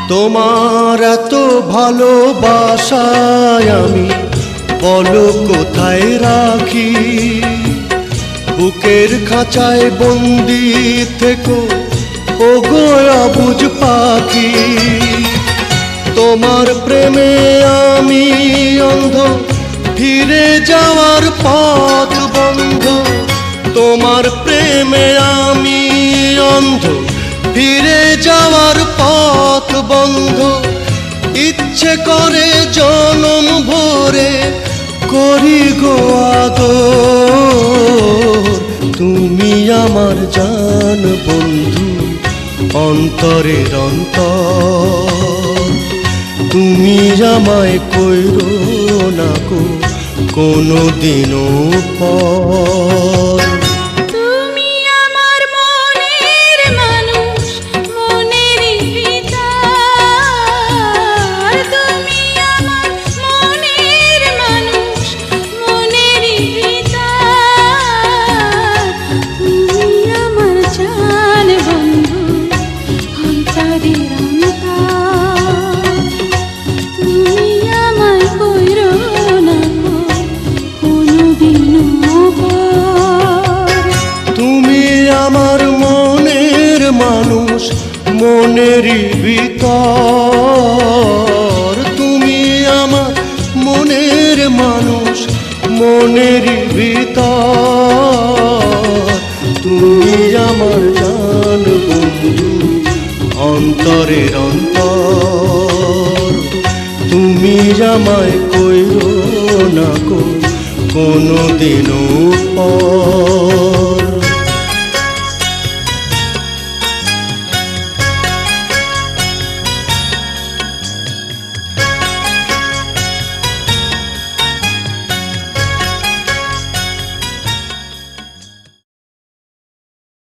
তোমার এত ভালোবাসায় আমি বলো কোথায় রাখি, বুকের খাঁচায় বন্দি থেকো ওগো অবুঝ পাখি। তোমার প্রেমে আমি অন্ধ, ফিরে যাওয়ার পথ বন্ধ। তোমার প্রেমে আমি অন্ধ, ফিরে যাওয়ার পথ বন্ধ। ইচ্ছে করে জনম ভরে করি গো আদর। তুমি আমার জান বন্ধু, অন্তরের অন্তর। তুমি আমায় কইরো না গো কোনো দিনও পর। মনেরই ভিতর তুমি আমার মনের মানুষ, মনেরই ভিতর। তুমি আমার জান বন্ধু, অন্তরের অন্তর। তুমি আমায় কইরো না গো কোনো দিনও পর।